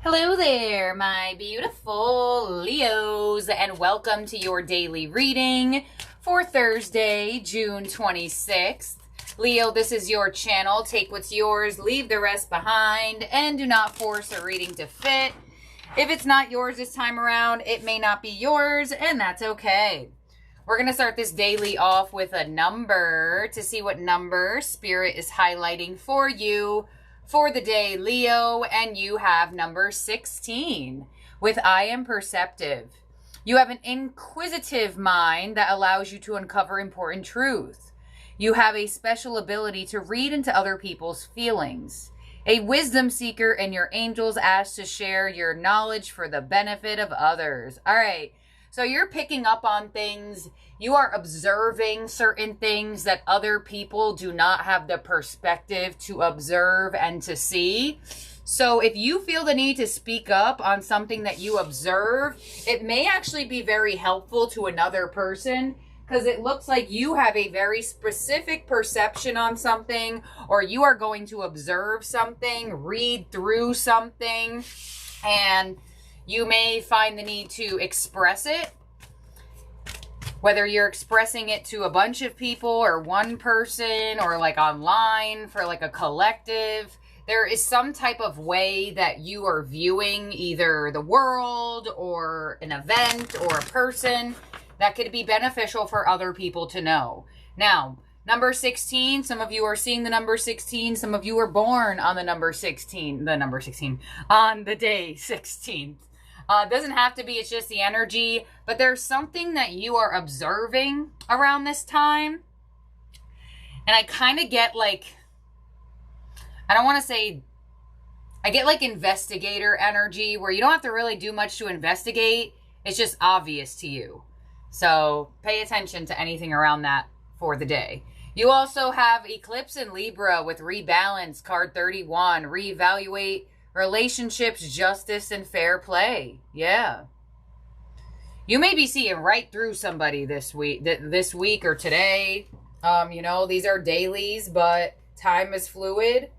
Hello there, my beautiful Leos, and welcome to your daily reading for Thursday, June 26th. Leo, this is your channel. Take what's yours, leave the rest behind, and do not force a reading to fit. If it's not yours this time around, it may not be yours, and that's okay. We're going to start this daily off with a number to see what number Spirit is highlighting for you for the day, Leo, and you have number 16 with I am perceptive. You have an inquisitive mind that allows you to uncover important truth. You have a special ability to read into other people's feelings. A wisdom seeker, and your angels ask to share your knowledge for the benefit of others. All right. So you're picking up on things. You are observing certain things that other people do not have the perspective to observe and to see. So if you feel the need to speak up on something that you observe, it may actually be very helpful to another person, because it looks like you have a very specific perception on something, or you are going to observe something, read through something, and you may find the need to express it. Whether you're expressing it to a bunch of people or one person or like online for like a collective, there is some type of way that you are viewing either the world or an event or a person that could be beneficial for other people to know. Now, number 16, some of you are seeing the number 16. Some of you were born on the number 16, on the day 16th. It doesn't have to be, it's just the energy, but there's something that you are observing around this time. And I kind of get like, I don't want to say, I get like investigator energy where you don't have to really do much to investigate. It's just obvious to you. So pay attention to anything around that for the day. You also have Eclipse in Libra with Rebalance, card 31, reevaluate relationships, justice, and fair play. Yeah. You may be seeing right through somebody this week or today. You know, these are dailies, but time is fluid.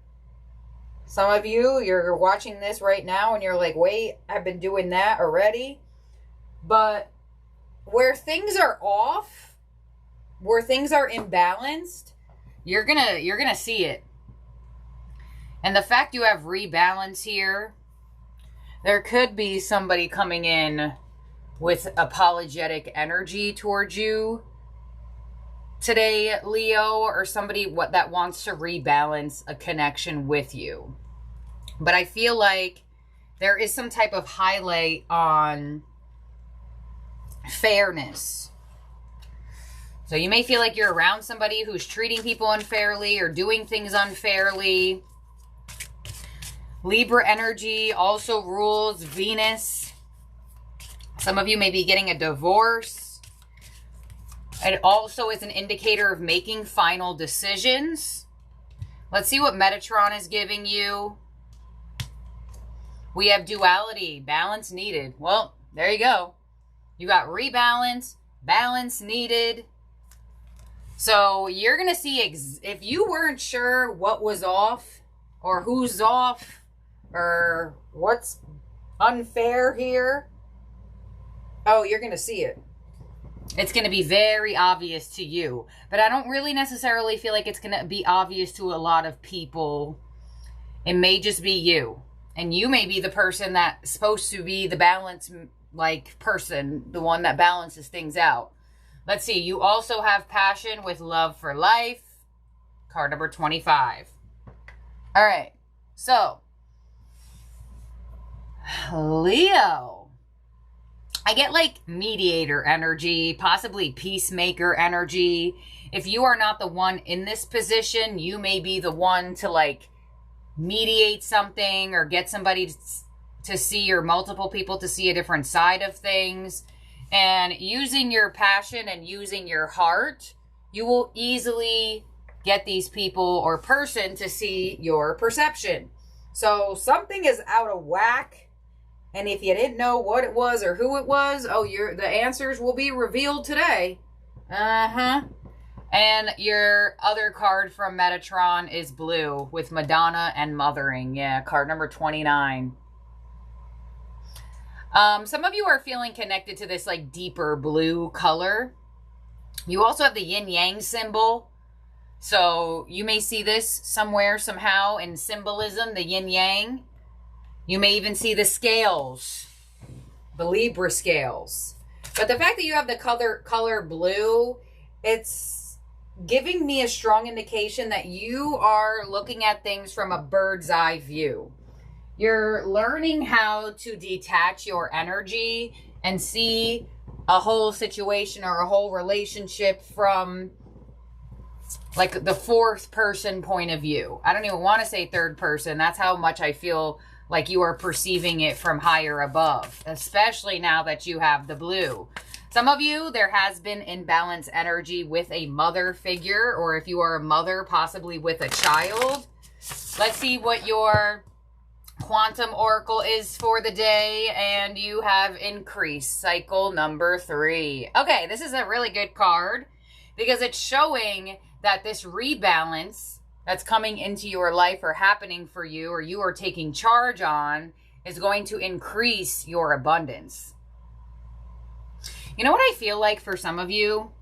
Some of you, you're watching this right now and you're like, wait, I've been doing that already. But where things are off, where things are imbalanced, you're gonna see it. And the fact you have rebalance here, there could be somebody coming in with apologetic energy towards you today, Leo, or somebody that wants to rebalance a connection with you. But I feel like there is some type of highlight on fairness. So you may feel like you're around somebody who's treating people unfairly or doing things unfairly. Libra energy also rules Venus. Some of you may be getting a divorce. It also is an indicator of making final decisions. Let's see what Mediator is giving you. We have duality, balance needed. Well, there you go. You got rebalance, balance needed. So you're going to see, if you weren't sure what was off or who's off, or what's unfair here, oh, you're going to see it. It's going to be very obvious to you. But I don't really necessarily feel like it's going to be obvious to a lot of people. It may just be you. And you may be the person that's supposed to be the balance, like, person, the one that balances things out. Let's see. You also have passion with love for life. Card number 25. All right. So, Leo, I get like mediator energy, possibly peacemaker energy. If you are not the one in this position, you may be the one to like mediate something or get somebody to see, or multiple people to see a different side of things. And using your passion and using your heart, you will easily get these people or person to see your perception. So something is out of whack. And if you didn't know what it was or who it was, oh, the answers will be revealed today. And your other card from Metatron is blue with Madonna and Mothering. Yeah, card number 29. Some of you are feeling connected to this like deeper blue color. You also have the yin yang symbol. So you may see this somewhere, somehow in symbolism, the yin yang. You may even see the scales, the Libra scales. But the fact that you have the color blue, it's giving me a strong indication that you are looking at things from a bird's eye view. You're learning how to detach your energy and see a whole situation or a whole relationship from like the fourth person point of view. I don't even want to say third person. That's how much I feel like you are perceiving it from higher above, especially now that you have the blue. Some of you, there has been imbalanced energy with a mother figure, or if you are a mother, possibly with a child. Let's see what your quantum oracle is for the day, and you have increased cycle number 3. Okay, this is a really good card because it's showing that this rebalance that's coming into your life or happening for you or you are taking charge on is going to increase your abundance. You know what I feel like for some of you?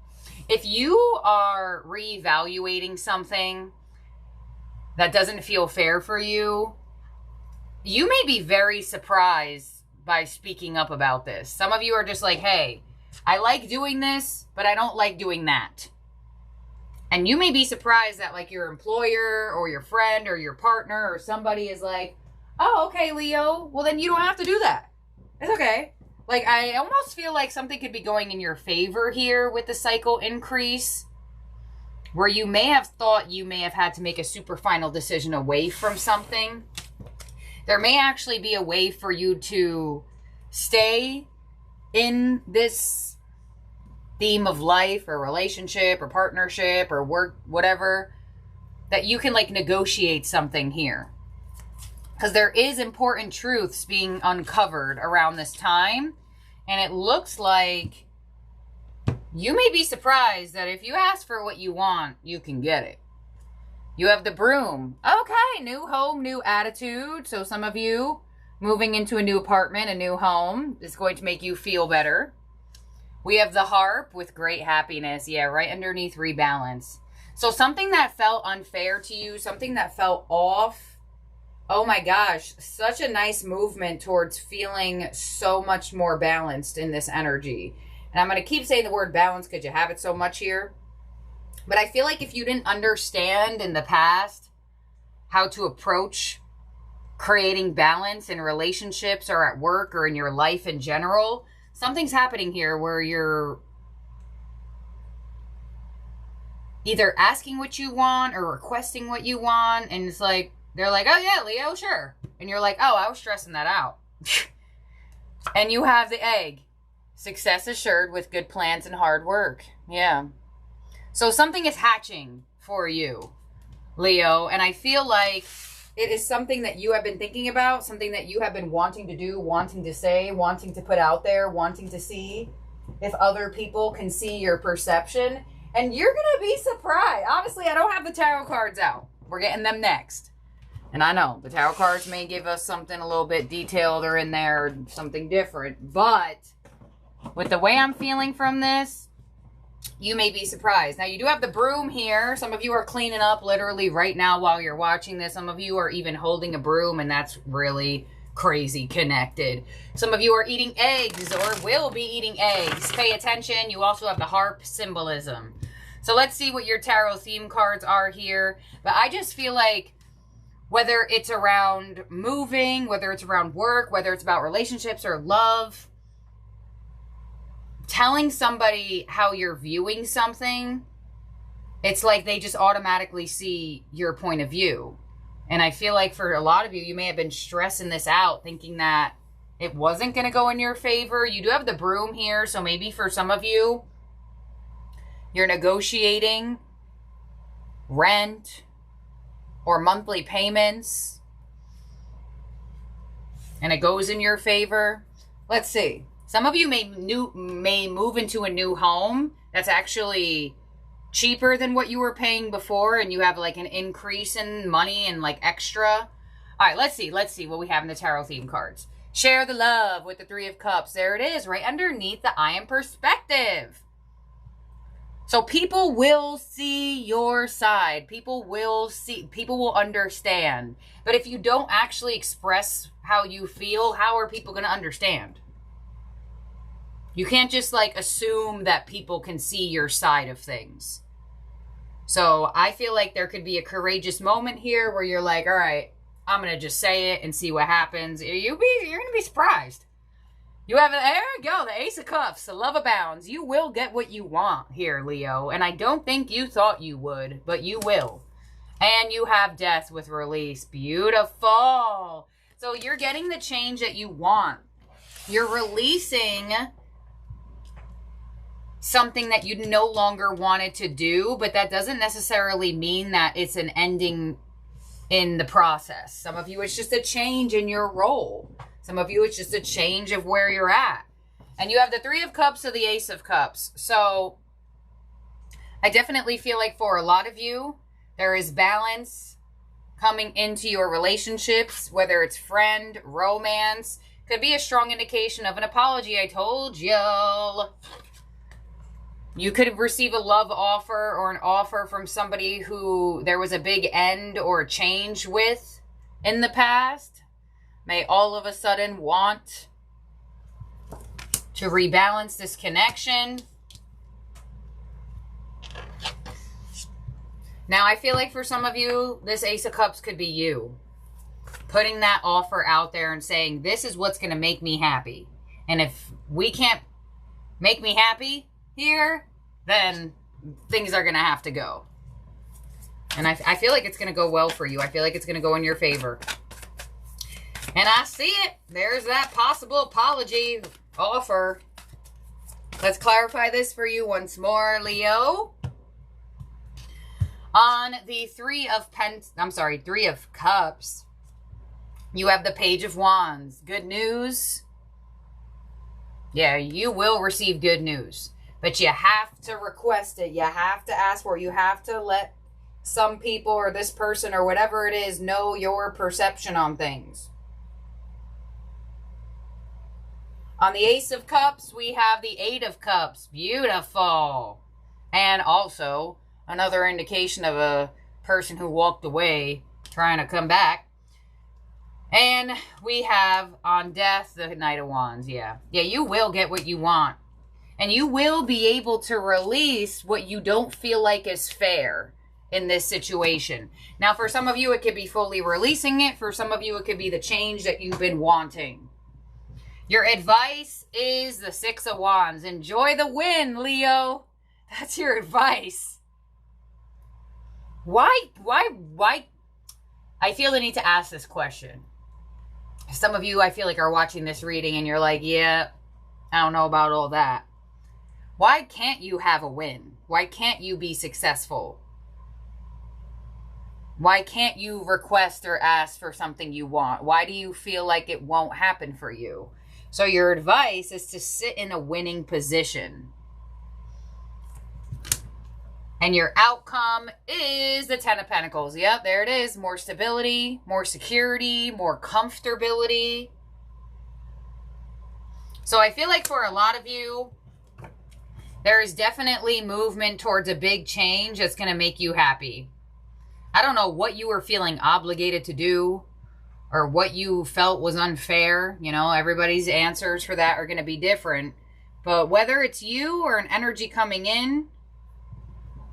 If you are reevaluating something that doesn't feel fair for you, you may be very surprised by speaking up about this. Some of you are just like, hey, I like doing this, but I don't like doing that. And you may be surprised that like your employer or your friend or your partner or somebody is like, oh, okay, Leo, well then you don't have to do that. It's okay. Like I almost feel like something could be going in your favor here with the cycle increase, where you may have thought you may have had to make a super final decision away from something. There may actually be a way for you to stay in this theme of life or relationship or partnership or work, whatever, that you can like negotiate something here. Because there is important truths being uncovered around this time. And it looks like you may be surprised that if you ask for what you want, you can get it. You have the broom. Okay, new home, new attitude. So some of you moving into a new apartment, a new home is going to make you feel better. We have the harp with great happiness. Yeah, right underneath rebalance. So something that felt unfair to you, something that felt off. Oh my gosh, such a nice movement towards feeling so much more balanced in this energy. And I'm going to keep saying the word balance because you have it so much here. But I feel like if you didn't understand in the past how to approach creating balance in relationships or at work or in your life in general, something's happening here where you're either asking what you want or requesting what you want. And it's like, they're like, oh yeah, Leo, sure. And you're like, oh, I was stressing that out. And you have the egg. Success assured with good plans and hard work. Yeah. So something is hatching for you, Leo. And I feel like it is something that you have been thinking about, something that you have been wanting to do, wanting to say, wanting to put out there, wanting to see if other people can see your perception. And you're going to be surprised. Honestly, I don't have the tarot cards out. We're getting them next. And I know the tarot cards may give us something a little bit detailed or in there, something different. But with the way I'm feeling from this, you may be surprised. Now, you do have the broom here. Some of you are cleaning up literally right now while you're watching this. Some of you are even holding a broom, and that's really crazy connected. Some of you are eating eggs or will be eating eggs. Pay attention. You also have the harp symbolism. So let's see what your tarot theme cards are here. But I just feel like whether it's around moving, whether it's around work, whether it's about relationships or love, telling somebody how you're viewing something, it's like they just automatically see your point of view. And I feel like for a lot of you, you may have been stressing this out, thinking that it wasn't going to go in your favor. You do have the broom here, so maybe for some of you, you're negotiating rent or monthly payments, and it goes in your favor. Let's see. Some of you may move into a new home that's actually cheaper than what you were paying before, and you have like an increase in money and like extra. All right, let's see what we have in the tarot theme cards. Share the love with the Three of Cups. There it is, right underneath the I am perspective. So people will see your side. People will understand. But if you don't actually express how you feel, how are people going to understand? You can't just like assume that people can see your side of things. So I feel like there could be a courageous moment here where you're like, all right, I'm going to just say it and see what happens. You're going to be surprised. You have, there you go, the Ace of Cups, the love abounds. You will get what you want here, Leo. And I don't think you thought you would, but you will. And you have Death with release. Beautiful. So you're getting the change that you want. You're releasing something that you no longer wanted to do, but that doesn't necessarily mean that it's an ending in the process. Some of you, it's just a change in your role. Some of you, it's just a change of where you're at. And you have the Three of Cups or the Ace of Cups. So I definitely feel like for a lot of you, there is balance coming into your relationships, whether it's friend, romance. Could be a strong indication of an apology. I told y'all. You could receive a love offer or an offer from somebody who there was a big end or a change with in the past. May all of a sudden want to rebalance this connection. Now, I feel like for some of you, this Ace of Cups could be you. Putting that offer out there and saying, this is what's going to make me happy. And if we can't make me happy here, then things are going to have to go. And I feel like it's going to go well for you. I feel like it's going to go in your favor. And I see it. There's that possible apology offer. Let's clarify this for you once more, Leo. On the Three of Cups, you have the Page of Wands. Good news. Yeah, you will receive good news. But you have to request it. You have to ask for it. You have to let some people or this person or whatever it is know your perception on things. On the Ace of Cups, we have the Eight of Cups. Beautiful. And also, another indication of a person who walked away trying to come back. And we have on Death, the Knight of Wands. Yeah, you will get what you want. And you will be able to release what you don't feel like is fair in this situation. Now, for some of you, it could be fully releasing it. For some of you, it could be the change that you've been wanting. Your advice is the Six of Wands. Enjoy the win, Leo. That's your advice. Why? I feel the need to ask this question. Some of you, I feel like, are watching this reading and you're like, yeah, I don't know about all that. Why can't you have a win? Why can't you be successful? Why can't you request or ask for something you want? Why do you feel like it won't happen for you? So your advice is to sit in a winning position. And your outcome is the Ten of Pentacles. Yep, there it is. More stability, more security, more comfortability. So I feel like for a lot of you, there is definitely movement towards a big change that's going to make you happy. I don't know what you were feeling obligated to do or what you felt was unfair. You know, everybody's answers for that are going to be different. But whether it's you or an energy coming in,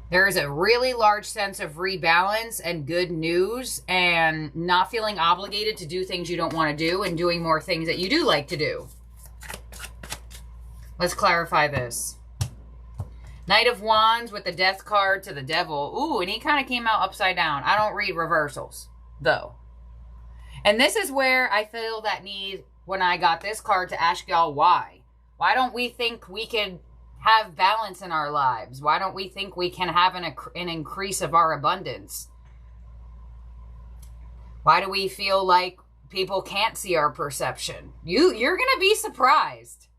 there is a really large sense of rebalance and good news and not feeling obligated to do things you don't want to do and doing more things that you do like to do. Let's clarify this. Knight of Wands with the Death card to the Devil. Ooh, and he kind of came out upside down. I don't read reversals, though. And this is where I feel that need when I got this card to ask y'all why. Why don't we think we can have balance in our lives? Why don't we think we can have an increase of our abundance? Why do we feel like people can't see our perception? You're going to be surprised.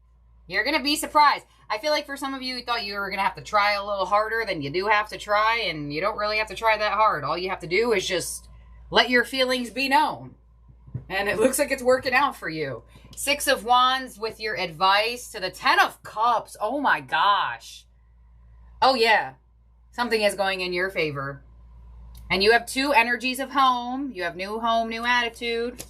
You're going to be surprised. I feel like for some of you, you thought you were going to have to try a little harder than you do have to try, and you don't really have to try that hard. All you have to do is just let your feelings be known. And it looks like it's working out for you. 6 of Wands with your advice to the 10 of Cups. Oh my gosh. Oh yeah. Something is going in your favor. And you have 2 energies of home. You have new home, new attitude.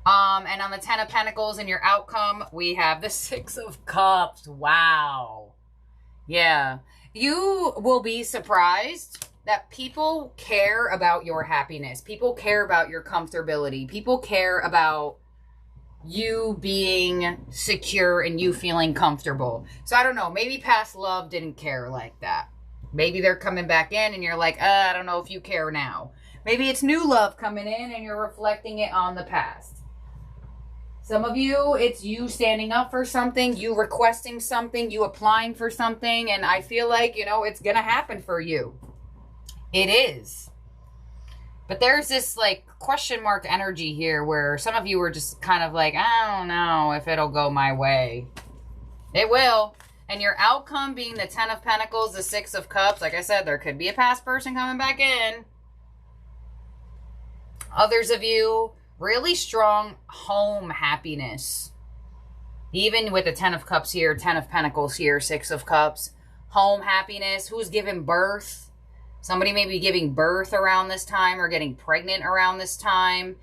And on the 10 of Pentacles in your outcome, we have the 6 of Cups. Wow. Yeah. You will be surprised that people care about your happiness. People care about your comfortability. People care about you being secure and you feeling comfortable. So I don't know. Maybe past love didn't care like that. Maybe they're coming back in and you're like, I don't know if you care now. Maybe it's new love coming in and you're reflecting it on the past. Some of you, it's you standing up for something, you requesting something, you applying for something, and I feel like, you know, it's going to happen for you. It is. But there's this, like, question mark energy here where some of you are just kind of like, I don't know if it'll go my way. It will. And your outcome being the 10 of Pentacles, the 6 of Cups, like I said, there could be a past person coming back in. Others of you, really strong home happiness. Even with the 10 of Cups here, 10 of Pentacles here, 6 of Cups. Home happiness. Who's giving birth? Somebody may be giving birth around this time or getting pregnant around this time.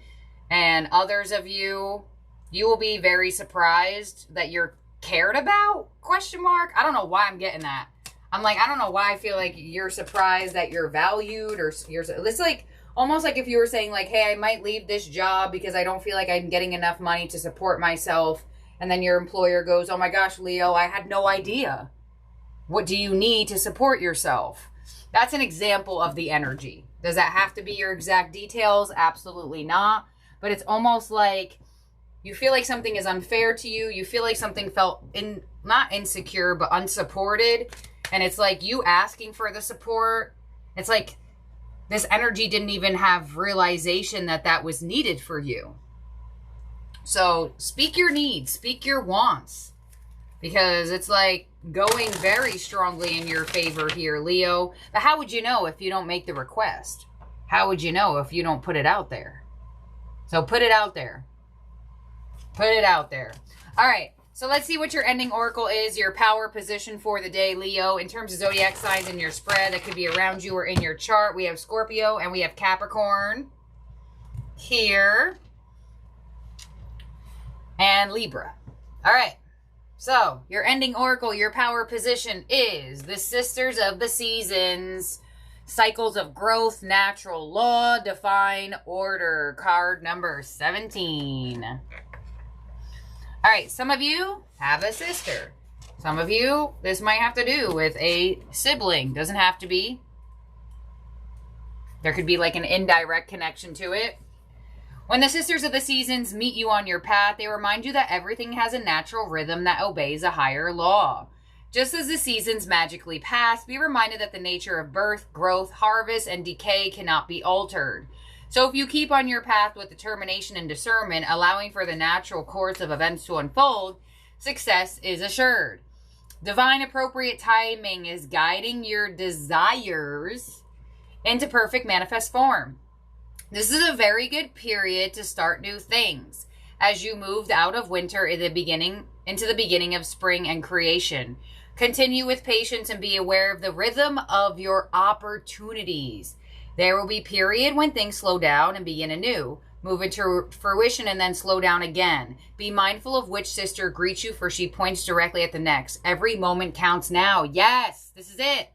And others of you, you will be very surprised that you're cared about? Question mark. I don't know why I'm getting that. I'm like, I don't know why I feel like you're surprised that you're valued or it's like almost like if you were saying like, hey, I might leave this job because I don't feel like I'm getting enough money to support myself. And then your employer goes, oh my gosh, Leo, I had no idea. What do you need to support yourself? That's an example of the energy. Does that have to be your exact details? Absolutely not. But it's almost like you feel like something is unfair to you. You feel like something felt not insecure, but unsupported. And it's like you asking for the support. It's like this energy didn't even have realization that that was needed for you. So speak your needs, speak your wants, because it's like going very strongly in your favor here, Leo. But how would you know if you don't make the request? How would you know if you don't put it out there? So put it out there. Put it out there. All right. So let's see what your ending oracle is, your power position for the day, Leo. In terms of zodiac signs in your spread, that could be around you or in your chart. We have Scorpio and we have Capricorn here. And Libra. All right. So your ending oracle, your power position is the Sisters of the Seasons. Cycles of growth, natural law, divine order. Card number 17. All right, some of you have a sister. Some of you, this might have to do with a sibling. Doesn't have to be. There could be like an indirect connection to it. When the Sisters of the Seasons meet you on your path, they remind you that everything has a natural rhythm that obeys a higher law. Just as the seasons magically pass, be reminded that the nature of birth, growth, harvest, and decay cannot be altered. So if you keep on your path with determination and discernment, allowing for the natural course of events to unfold, success is assured. Divine appropriate timing is guiding your desires into perfect manifest form. This is a very good period to start new things as you moved out of winter into the beginning of spring and creation. Continue with patience and be aware of the rhythm of your opportunities. There will be a period when things slow down and begin anew, move into fruition and then slow down again. Be mindful of which sister greets you, for she points directly at the next. Every moment counts now. Yes, this is it.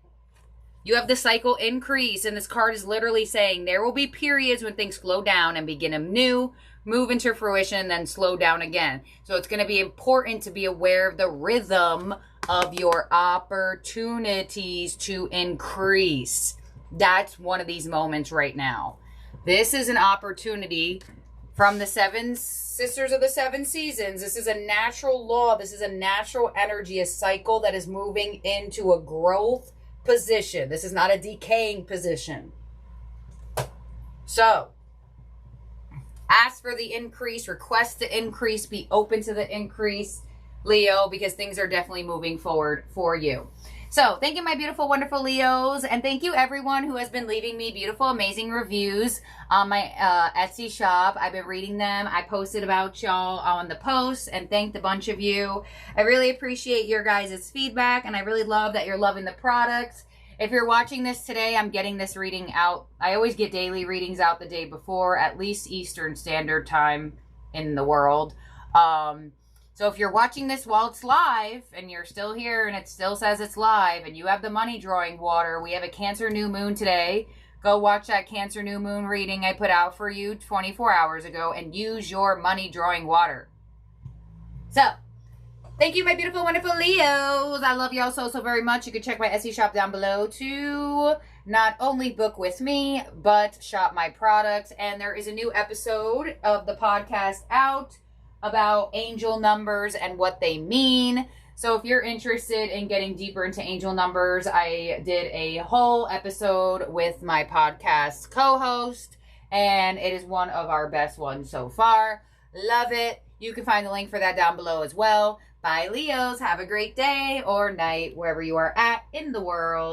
You have the cycle increase, and this card is literally saying there will be periods when things slow down and begin anew, move into fruition, and then slow down again. So it's going to be important to be aware of the rhythm of your opportunities to increase. That's one of these moments right now. This is an opportunity from the seven Sisters of the Seven Seasons. This is a natural law. This is a natural energy, a cycle that is moving into a growth position. This is not a decaying position. So, ask for the increase, request the increase, be open to the increase, Leo, because things are definitely moving forward for you. So, thank you, my beautiful, wonderful Leos, and thank you, everyone who has been leaving me beautiful, amazing reviews on my Etsy shop. I've been reading them. I posted about y'all on the post and thanked a bunch of you. I really appreciate your guys' feedback, and I really love that you're loving the products. If you're watching this today, I'm getting this reading out. I always get daily readings out the day before, at least Eastern Standard Time in the world. So if you're watching this while it's live and you're still here and it still says it's live and you have the money drawing water, we have a Cancer new moon today. Go watch that Cancer new moon reading I put out for you 24 hours ago and use your money drawing water. So, thank you, my beautiful, wonderful Leos. I love y'all so very much. You can check my Etsy shop down below to not only book with me, but shop my products. And there is a new episode of the podcast out about angel numbers and what they mean. So if you're interested in getting deeper into angel numbers, I did a whole episode with my podcast co-host, and it is one of our best ones so far. Love it. You can find the link for that down below as well. Bye, Leos. Have a great day or night, wherever you are at in the world.